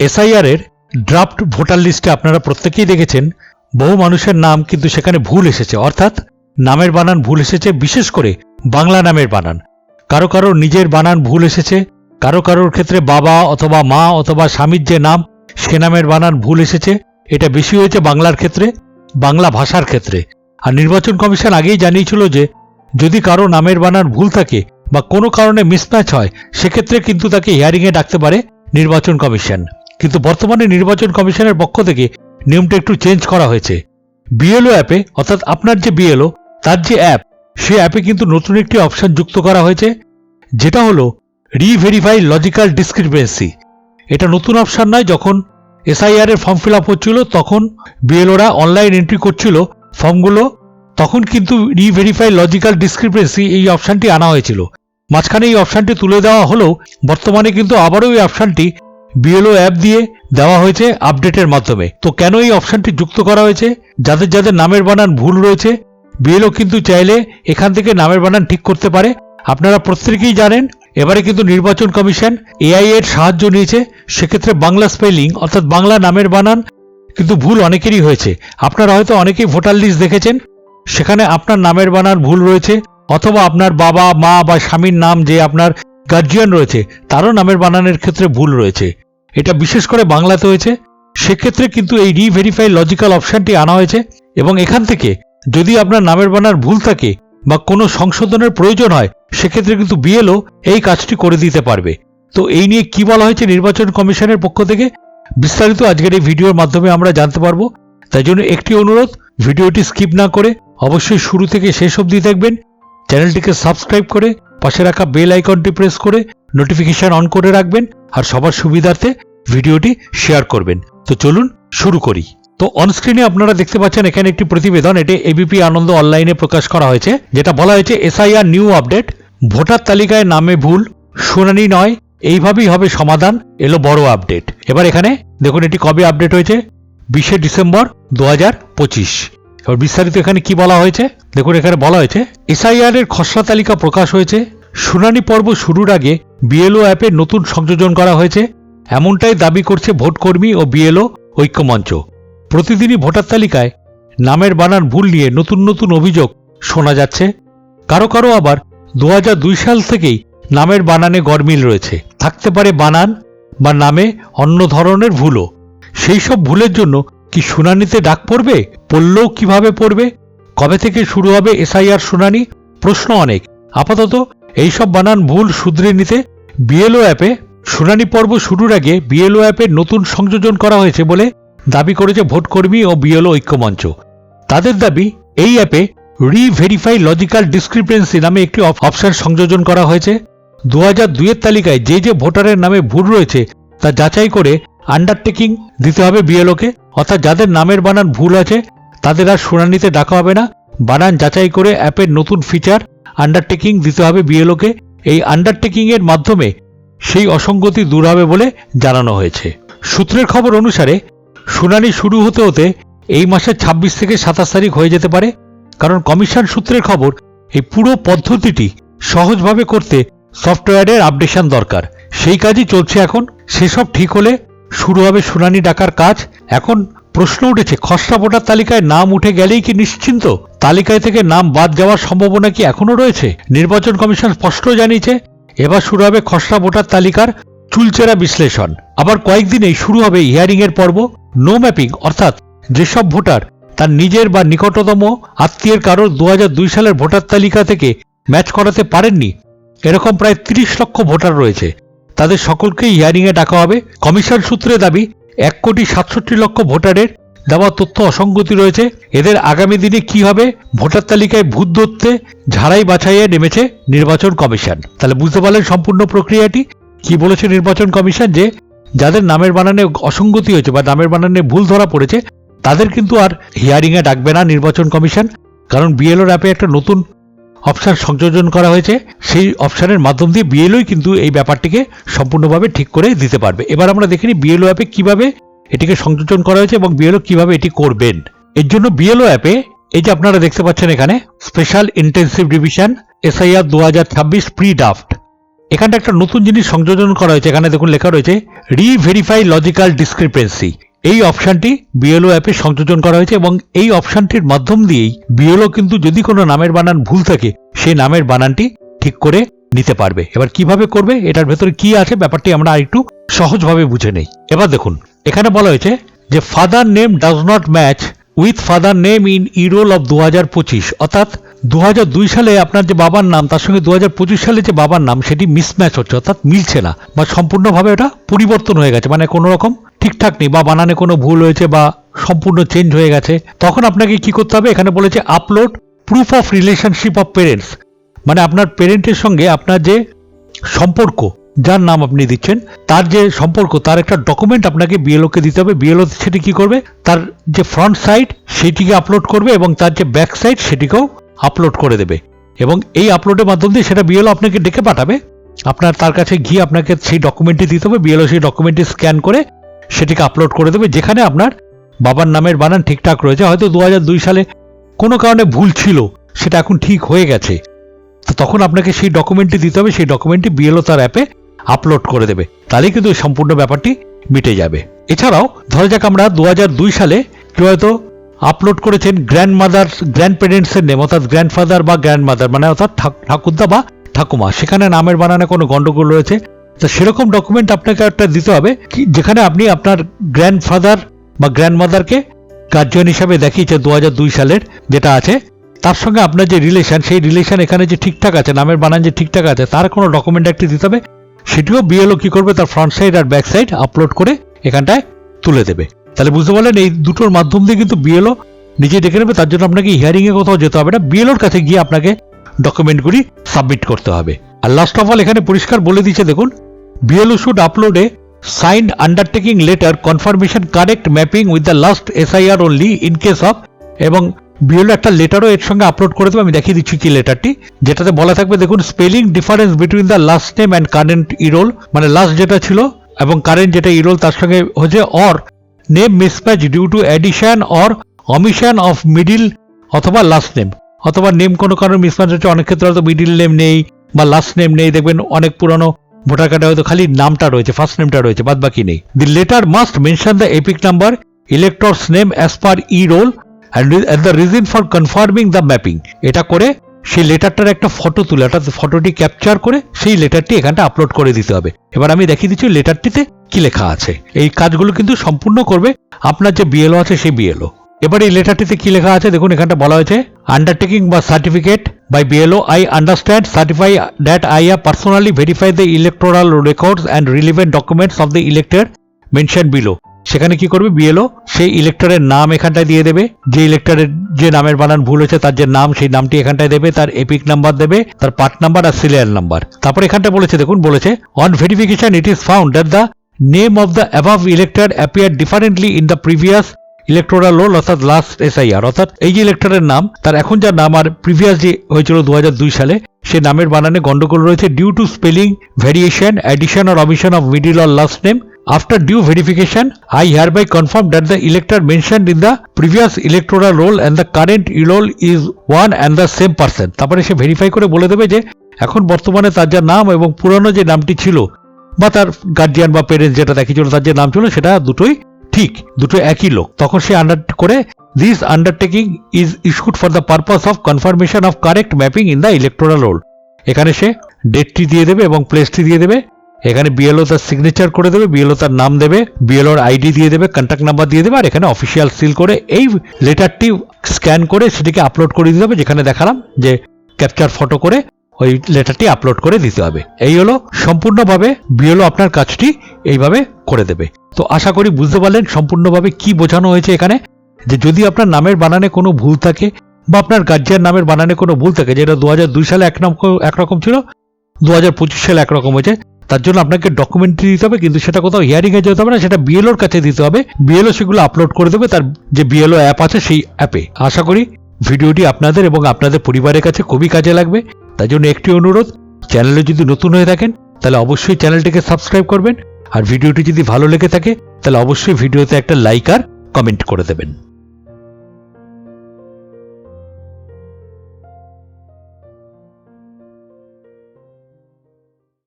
SIR এর draft voter লিস্টে আপনারা প্রত্যেকেই দেখেছেন বহু মানুষের নাম কিন্তু সেখানে ভুল এসেছে, অর্থাৎ নামের বানান ভুল এসেছে, বিশেষ করে বাংলা নামের বানান। কারো কারো নিজের বানান ভুল এসেছে, কারো কারোর ক্ষেত্রে বাবা অথবা মা অথবা স্বামীর যে নাম সে নামের বানান ভুল এসেছে। এটা বেশি হয়েছে বাংলার ক্ষেত্রে, বাংলা ভাষার ক্ষেত্রে। আর নির্বাচন কমিশন আগেই জানিয়েছিল যে যদি কারো নামের বানান ভুল থাকে বা কোনো কারণে মিসম্যাচ হয় সেক্ষেত্রে কিন্তু তাকে হিয়ারিংয়ে ডাকতে পারে নির্বাচন কমিশন। কিন্তু বর্তমানে নির্বাচন কমিশনের পক্ষ থেকে নিয়মটা একটু চেঞ্জ করা হয়েছে। বিএলও অ্যাপে, অর্থাৎ আপনার যে বিএলও তার যে অ্যাপ, সেই অ্যাপে কিন্তু নতুন একটি অপশন যুক্ত করা হয়েছে, যেটা হলো রিভেরিফাই লজিক্যাল ডিসক্রিপেন্সি। এটা নতুন অপশন নয়। যখন এসআইআর এর ফর্ম ফিল আপ হচ্ছিল তখন বিএলওরা অনলাইন এন্ট্রি করছিল ফর্মগুলো, তখন কিন্তু রিভেরিফাই লজিক্যাল ডিসক্রিপেন্সি এই অপশনটি আনা হয়েছিল। মাঝখানে এই অপশনটি তুলে দেওয়া হলেও বর্তমানে কিন্তু আবারও এই অপশনটি বিএলও অ্যাপ দিয়ে দেওয়া হয়েছে আপডেটের মাধ্যমে। তো কেন এই অপশনটি যুক্ত করা হয়েছে? যাদের যাদের নামের বানান ভুল রয়েছে বিএলও কিন্তু চাইলে এখান থেকে নামের বানান ঠিক করতে পারে। আপনারা প্রত্যেকেই জানেন এবারে কিন্তু নির্বাচন কমিশন এআই এর সাহায্য নিয়েছে। সেক্ষেত্রে বাংলা স্পেলিং অর্থাৎ বাংলা নামের বানান কিন্তু ভুল অনেকেরই হয়েছে। আপনারা হয়তো অনেকেই ভোটার লিস্ট দেখেছেন, সেখানে আপনার নামের বানান ভুল রয়েছে, অথবা আপনার বাবা মা বা স্বামীর নাম যে আপনার গার্জিয়ান রয়েছে তারও নামের বানানের ক্ষেত্রে ভুল রয়েছে। এটা বিশেষ করে বাংলাতে হয়েছে। সেক্ষেত্রে কিন্তু এই রিভেরিফাই লজিক্যাল অপশনটি আনা হয়েছে এবং এখান থেকে যদি আপনার নামের বানান ভুল থাকে বা কোনো সংশোধনের প্রয়োজন হয় সেক্ষেত্রে কিন্তু বিএলও এই কাজটি করে দিতে পারবে। তো এই নিয়ে কি বলা হয়েছে নির্বাচন কমিশনের পক্ষ থেকে বিস্তারিত আজকের এই ভিডিওর মাধ্যমে আমরা জানতে পারবো। তাই জন্য একটি অনুরোধ, ভিডিওটি স্কিপ না করে অবশ্যই শুরু থেকে শেষ অবধি দেখবেন। চ্যানেলটিকে সাবস্ক্রাইব করে পাশে রাখা বেল আইকনটি প্রেস করে নোটিফিকেশন অন করে রাখবেন আর সবার সুবিধার্থে ভিডিওটি শেয়ার করবেন। তো চলুন শুরু করি। তো অনস্ক্রিনে আপনারা দেখতে পাচ্ছেন এখানে একটি প্রতিবেদন, এটি এবিপি আনন্দ অনলাইনে প্রকাশ করা হয়েছে, যেটা বলা হয়েছে এসআইআর নিউ আপডেট, ভোটার তালিকায় নামে ভুল, শুনানি নয়, এইভাবেই হবে সমাধান, এলো বড় আপডেট। এবার এখানে দেখুন এটি কবে আপডেট হয়েছে, 20শে ডিসেম্বর 2025। এবার বিস্তারিত এখানে কি বলা হয়েছে দেখুন। এখানে বলা হয়েছে এসআইআর এর খসড়া তালিকা প্রকাশ হয়েছে, শুনানি পর্ব শুরুর আগে বিএলও অ্যাপে নতুন সংযোজন করা হয়েছে, এমনটাই দাবি করছে ভোটকর্মী ও বিএলও ঐক্যমঞ্চ। প্রতিদিনই ভোটার তালিকায় নামের বানান ভুল নিয়ে নতুন নতুন অভিযোগ শোনা যাচ্ছে। কারো কারো আবার 2002 সাল থেকেই নামের বানানে গরমিল রয়েছে, থাকতে পারে বানান বা নামে অন্য ধরনের ভুলও। সেই সব ভুলের জন্য কি শুনানিতে ডাক পড়বে? পড়লেও কিভাবে পড়বে? কবে থেকে শুরু হবে এসআইআর শুনানি? প্রশ্ন অনেক। আপাতত এইসব বানান ভুল শুধরে নিতে বিএলও অ্যাপে শুনানি পর্ব শুরুর আগে বিএলও অ্যাপে নতুন সংযোজন করা হয়েছে বলে দাবি করেছে ভোটকর্মী ও বিএলও ঐক্যমঞ্চ। তাদের দাবি এই অ্যাপে রিভেরিফাই লজিক্যাল ডিসক্রিপেন্সি নামে একটি অপশন সংযোজন করা হয়েছে। 2002 এর তালিকায় যে যে ভোটারের নামে ভুল রয়েছে তা যাচাই করে আন্ডারটেকিং দিতে হবে বিএলওকে, অর্থাৎ যাদের নামের বানান ভুল আছে তাদের আর শুনানিতে ডাকা হবে না। বানান যাচাই করে অ্যাপের নতুন ফিচার আন্ডারটেকিং দিতে হবে বিএলওকে। এই আন্ডারটেকিং এর মাধ্যমে সেই অসঙ্গতি দূর হবে বলে জানানো হয়েছে। সূত্রের খবর অনুসারে শুনানি শুরু হতে হতে এই মাসের 26 থেকে 27 তারিখ হয়ে যেতে পারে, কারণ কমিশন সূত্রের খবর এই পুরো পদ্ধতিটি সহজভাবে করতে সফটওয়্যারের আপডেশন দরকার। সেই কাজই চলছে এখন। সেসব ঠিক হলে শুরু হবে শুনানি ডাকার কাজ। এখন প্রশ্ন উঠেছে, খসড়া ভোটার তালিকায় নাম উঠে গেলেই কি নিশ্চিন্ত? তালিকায় থেকে নাম বাদ যাওয়ার সম্ভাবনা কি এখনো রয়েছে? নির্বাচন কমিশন স্পষ্ট জানিয়েছে এবার শুরু হবে খসড়া ভোটার তালিকার চুলচেরা বিশ্লেষণ। আবার কয়েকদিনেই শুরু হবে হিয়ারিং এর পর্ব। নো ম্যাপিং অর্থাৎ যেসব ভোটার তার নিজের বা নিকটতম আত্মীয়ের কারোর 2002 সালের ভোটার তালিকা থেকে ম্যাচ করাতে পারেননি, এরকম প্রায় 30 লক্ষ ভোটার রয়েছে, তাদের সকলকেই হিয়ারিংয়ে ডাকা হবে। কমিশন সূত্রে দাবি 1,67,00,000 ভোটারের দেওয়া তথ্য অসঙ্গতি রয়েছে। এদের আগামী দিনে কি হবে? ভোটার তালিকায় ভূত ধরতে ঝাড়াই বাছাইয়ে নেমেছে নির্বাচন কমিশন। তাহলে বুঝতে পারলেন সম্পূর্ণ প্রক্রিয়াটি কি বলেছে নির্বাচন কমিশন, যে যাদের নামের বানানে অসঙ্গতি হয়েছে বা নামের বানানে ভুল ধরা পড়েছে তাদের কিন্তু আর হিয়ারিংয়ে ডাকবে না নির্বাচন কমিশন, কারণ বিএলওর অ্যাপে একটা নতুন অপশন সংযোজন করা হয়েছে। সেই অপশনের মাধ্যম দিয়ে বিএলওই কিন্তু এই ব্যাপারটিকে সম্পূর্ণভাবে ঠিক করে দিতে পারবে। এবার আমরা দেখে নিই বিএলও অ্যাপে কিভাবে এটিকে সংযোজন করা হয়েছে এবং বিএলও কিভাবে এটি করবেন। এর জন্য বিএলও অ্যাপে এই যে আপনারা দেখতে পাচ্ছেন এখানে special intensive revision SIR 2026 pre draft, এখানটা একটা নতুন জিনিস সংযোজন করা হয়েছে। এখানে দেখুন লেখা রয়েছে রিভেরিফাই লজিক্যাল ডিসক্রিপেন্সি। এই অপশনটি বিএলও অ্যাপে সংযোজন করা হয়েছে এবং এই অপশনটির মাধ্যম দিয়েই বিএলও কিন্তু যদি কোনো নামের বানান ভুল থাকে সেই নামের বানানটি ঠিক করে নিতে পারবে। এবার কিভাবে করবে, এটার ভেতরে কি আছে ব্যাপারটি আমরা আরেকটু সহজভাবে বুঝে নেই। এবার দেখুন এখানে বলা হয়েছে যে father name does not match with father name in ইরোল of 2025, অর্থাৎ 2002 সালে আপনার যে বাবার নাম তার সঙ্গে 2025 সালে যে বাবার নাম সেটি মিসম্যাচ হচ্ছে, অর্থাৎ মিলছে না বা সম্পূর্ণভাবে ওটা পরিবর্তন হয়ে গেছে, মানে কোনো রকম ঠিকঠাক নেই বা বানানে কোনো ভুল হয়েছে বা সম্পূর্ণ চেঞ্জ হয়ে গেছে। তখন আপনাকে কি করতে হবে, এখানে বলেছে upload proof of relationship of parents, মানে আপনার পেরেন্টের সঙ্গে আপনার যে সম্পর্ক, যার নাম আপনি দিচ্ছেন তার যে সম্পর্ক তার একটা ডকুমেন্ট আপনাকে বিএলওকে দিতে হবে। বিএলও সেটি কি করবে, তার যে ফ্রন্ট সাইড সেটিকে আপলোড করবে এবং তার যে ব্যাক সাইড সেটিকেও আপলোড করে দেবে এবং এই আপলোডের মাধ্যম দিয়ে সেটা বিএলও আপনাকে ডেকে পাঠাবে। আপনার তার কাছে গিয়ে আপনাকে সেই ডকুমেন্টটি দিতে হবে। বিএলও সেই ডকুমেন্টটি স্ক্যান করে সেটিকে আপলোড করে দেবে, যেখানে আপনার বাবার নামের বানান ঠিকঠাক রয়েছে। হয়তো 2002 সালে কোনো কারণে ভুল ছিল, সেটা এখন ঠিক হয়ে গেছে, তো তখন আপনাকে সেই ডকুমেন্টটি দিতে হবে। সেই ডকুমেন্টটি বিএলও তার অ্যাপে আপলোড করে দেবে, তাহলেই কিন্তু সম্পূর্ণ ব্যাপারটি মিটে যাবে। এছাড়াও ধরা যাক আমরা 2002 সালে কেউ হয়তো আপলোড করেছেন গ্র্যান্ড প্যারেন্টসের নেম, অর্থাৎ গ্র্যান্ডফাদার বা গ্র্যান্ডমাদার, মানে অর্থাৎ ঠাকুরদা বা ঠাকুমা, সেখানে নামের বানানে কোনো গন্ডগোল রয়েছে। তো সেরকম ডকুমেন্ট আপনাকে একটা দিতে হবে যেখানে আপনি আপনার গ্র্যান্ডফাদার বা গ্র্যান্ডমাদারকে গার্জিয়ান হিসাবে দেখিয়েছে 2002 সালের যেটা আছে, তার সঙ্গে আপনার যে রিলেশন সেই রিলেশন এখানে যে ঠিকঠাক আছে, নামের বানান যে ঠিকঠাক আছে, তার কোনো ডকুমেন্ট একটি দিতে হবে। সেটিও বিএলও কি করবে, তার ফ্রন্ট সাইড আর ব্যাক সাইড আপলোড করে এখানটায় তুলে দেবে। তাহলে বুঝতে পারলেন এই দুটোর মাধ্যম দিয়ে কিন্তু বিএলও নিজে দেখে নেবে। তার জন্য আপনাকে হিয়ারিংয়ে কোথাও যেতে হবে না, বিএলওর কাছে গিয়ে আপনাকে ডকুমেন্টগুলি সাবমিট করতে হবে। আর লাস্ট অফ অল এখানে পরিষ্কার বলে দিচ্ছে দেখুন, BLO should upload A signed undertaking letter confirmation correct mapping with the last SIR only in case of, এবং বিএলও একটা লেটারও এর সঙ্গে আপলোড করে দেবে। আমি দেখিয়ে দিচ্ছি কি লেটারটি, যেটাতে বলা থাকবে দেখুন spelling difference between the last name and current ইরোল, মানে লাস্ট যেটা ছিল এবং কারেন্ট যেটা ইরোল তার সঙ্গে হচ্ছে, or name mismatch due to addition or omission of middle অথবা লাস্ট নেম, অথবা নেম কোনো কারণে মিসম্যাচ হচ্ছে। অনেক ক্ষেত্রে হয়তো মিডিল নেম নেই বা লাস্ট নেম নেই, দেখবেন অনেক পুরনো ভোটার কার্ডে হয়তো খালি নামটা রয়েছে, ফার্স্ট নেমটা রয়েছে, বাদ বাকি নেই। The letter must mention the EPIC number, elector's name as per E roll and the reason for confirming the mapping. এটা করে সেই লেটারটার একটা ফটো তুলে, অর্থাৎ ফটোটি ক্যাপচার করে সেই লেটারটি এখানটা আপলোড করে দিতে হবে। এবার আমি দেখিয়ে দিচ্ছি লেটারটিতে কি লেখা আছে। এই কাজগুলো কিন্তু সম্পূর্ণ করবে আপনার যে বিএলও আছে সেই বিএলও। এবার এই লেটারটিতে কি লেখা আছে দেখুন, এখানটা বলা হয়েছে আন্ডারটেকিং বা certificate by BLO, I understand, certify that I have personally verified the electoral records and relevant documents of the elector mentioned below. সেখানে কি করবে বিএলও, সেই ইলেক্টরের নাম এখানটায় দিয়ে দেবে, যে ইলেক্টরের যে নামের বানান ভুল হয়েছে তার যে নাম সেই নামটি এখানটায় দেবে, তার এপিক নাম্বার দেবে, তার পার্ট নাম্বার আর সিরিয়াল নাম্বার। তারপর এখানটা বলেছে দেখুন, বলেছে on verification it is found that the name of the above elector appear differently in the previous electoral role, অর্থাৎ লাস্ট এসআইআর, অর্থাৎ এই যে ইলেক্টরের নাম তার এখন যার নাম আর প্রিভিয়াস যে হয়েছিল 2002 সালে সে নামের বানানে গন্ডগোল রয়েছে due to spelling variation, addition or omission of middle or last name. After due verification I hereby confirm that the elector mentioned in the previous electoral roll and the current roll is one and the same person. তারপরে সে verify করে বলে দেবে যে এখন বর্তমানে তার যা নাম এবং পুরানো যে নামটি ছিল বা তার গার্জিয়ান বা পেরেন্টস যেটা দেখিয়েছিল তার যে নাম ছিল সেটা দুটোই ঠিক, দুটো একই লোক। তখন সে করে this undertaking is issued for the purpose of confirmation of correct mapping in the electoral role. এখানে সে ডেটটি দিয়ে দেবে এবং প্লেসটি দিয়ে দেবে। এখানে বিএলও তার সিগনেচার করে দেবে, বিএলও তার নাম দেবে, বিএলওর আইডি দিয়ে দেবে, কন্ট্যাক্ট নাম্বার দিয়ে দেবে, আর এখানে অফিসিয়াল সিল করে এই লেটারটি স্ক্যান করে সেটিকে আপলোড করে দিতে হবে, যেখানে দেখালাম যে ক্যাপচার ফটো করে ওই লেটারটি আপলোড করে দিতে হবে। এই হলো সম্পূর্ণভাবে বিএলও আপনার কাজটি এইভাবে করে দেবে। তো আশা করি বুঝতে পারলেন সম্পূর্ণভাবে কি বোঝানো হয়েছে এখানে, যে যদি আপনার নামের বানানে কোনো ভুল থাকে বা আপনার গার্জিয়ান নামের বানানে কোনো ভুল থাকে, যেটা 2002 সালে একরকম ছিল, 2025 সালে একরকম হয়েছে, তার জন্য আপনাকে ডকুমেন্টারি দিতে হবে, কিন্তু সেটা কোথাও হিয়ারিংয়ে যেতে হবে না, সেটা বিএলওর কাছে দিতে হবে। বিএলও সেগুলো আপলোড করে দেবে তার যে বিএলও অ্যাপ আছে সেই অ্যাপে। আশা করি ভিডিওটি আপনাদের এবং আপনাদের পরিবারের কাছে খুবই কাজে লাগবে। তাই জন্য একটি অনুরোধ, চ্যানেলে যদি নতুন হয়ে থাকেন তাহলে অবশ্যই চ্যানেলটিকে সাবস্ক্রাইব করবেন, আর ভিডিওটি যদি ভালো লেগে থাকে তাহলে অবশ্যই ভিডিওতে একটা লাইক আর কমেন্ট করে দেবেন।